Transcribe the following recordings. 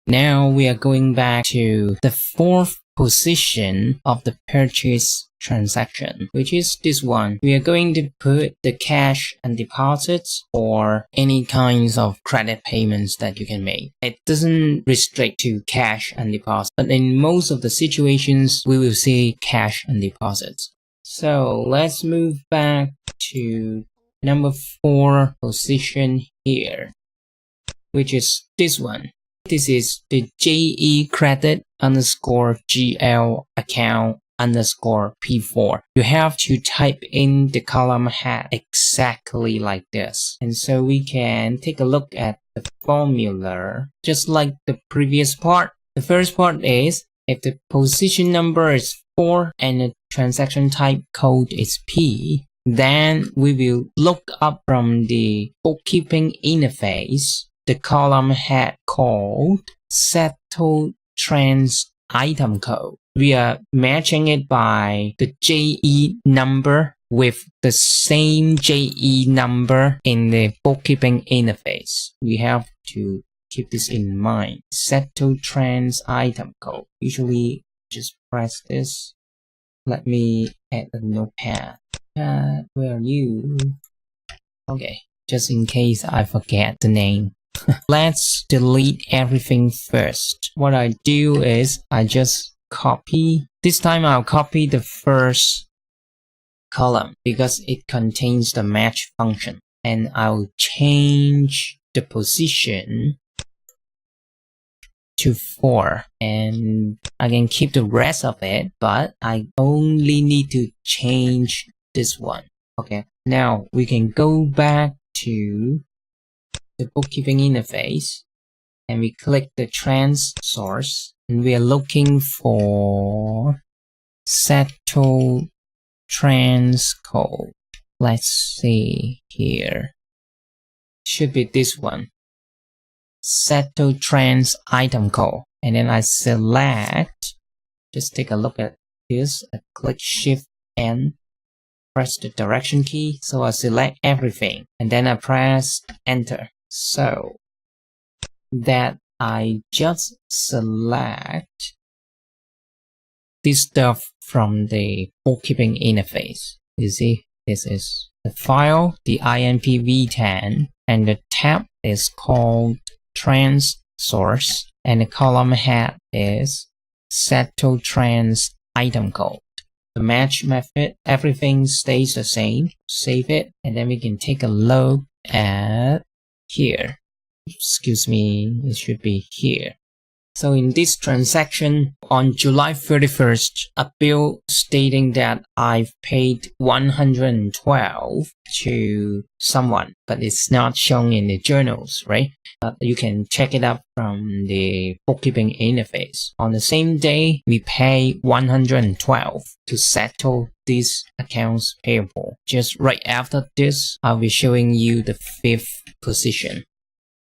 Now we are going back to the fourth position of the purchase transaction, which is this one. We are going to put the cash and deposits or any kinds of credit payments that you can make. It doesn't restrict to cash and deposits, but in most of the situations, we will see cash and deposits. So let's move back to number 4 position here, which is this one. This is the GLAcctNum account underscore P4. You have to type in the column head exactly like this. And so we can take a look at the formula just like the previous part. The first part is if the position number is 4 and the transaction type code is P, then we will look up from the bookkeeping interface the column head called settled trans item code. We are matching it by the JE number with the same JE number in the bookkeeping interface. We have to keep this in mind. Settled trans item code. Usually just press this. Let me add a notepad. Where are you? Okay, just in case I forget the name. Let's delete everything first. What I do is I just copy. This time I'll copy the first column because it contains the match function. And I'll change the position to 4. And I can keep the rest of it, but I only need to change this one. Okay, now we can go back to the bookkeeping interface and we click the trans source and we are looking for settled trans code. Let's see here. Should be this one. Settled trans item code. And then I select, just take a look at this. I click Shift N, press the direction key. So I select everything and then I press Enter. So that I just select this stuff from the bookkeeping interface. You see, this is the file, the INPv10, and the tab is called trans source, and the column head is settled trans item code. The match method, everything stays the same. Save it, and then we can take a look at here. Excuse me, it should be here. So in this transaction on July 31st, a bill stating that I've paid 112 to someone, but it's not shown in the journals, right? You can check it up from the bookkeeping interface. On the same day, we pay 112 to settle these accounts payable. Just right after this, I'll be showing you the 5th position.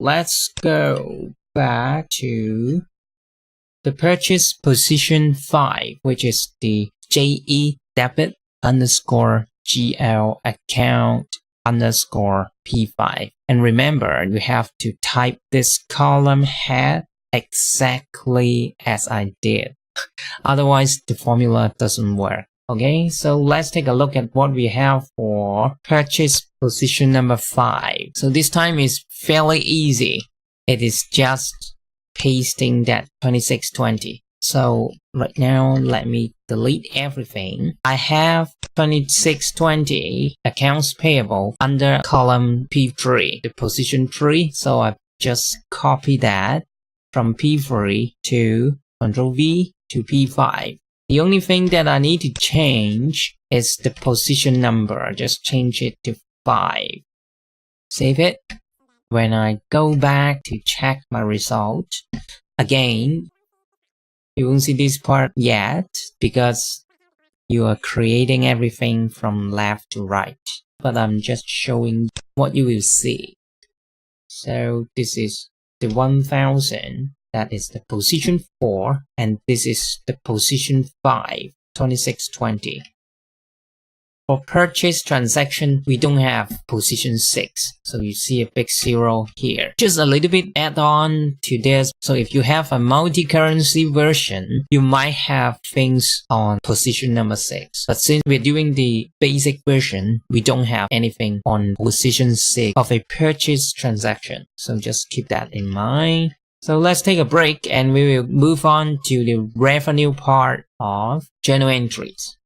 Let's go back to the purchase position 5, which is the JE debit underscore GL account underscore P5. And remember, you have to type this column head exactly as I did. Otherwise, the formula doesn't work. Okay, so let's take a look at what we have for purchase position number 5. So this time is fairly easy. It is just pasting that 2620. So right now, let me delete everything. I have 2620 accounts payable under column P3, the position 3. So I just copy that from P3 to Ctrl V to P5. The only thing that I need to change is the position number. I just change it to 5. Save it. When I go back to check my result, again, you won't see this part yet because you are creating everything from left to right. But I'm just showing what you will see. So this is the 1000. That is the position 4, and this is the position 5, 2620. For purchase transaction, we don't have position 6. So you see a big 0 here. Just a little bit add on to this. So if you have a multi-currency version, you might have things on position number 6. But since we're doing the basic version, we don't have anything on position 6 of a purchase transaction. So just keep that in mind. So let's take a break and we will move on to the revenue part of journal entries.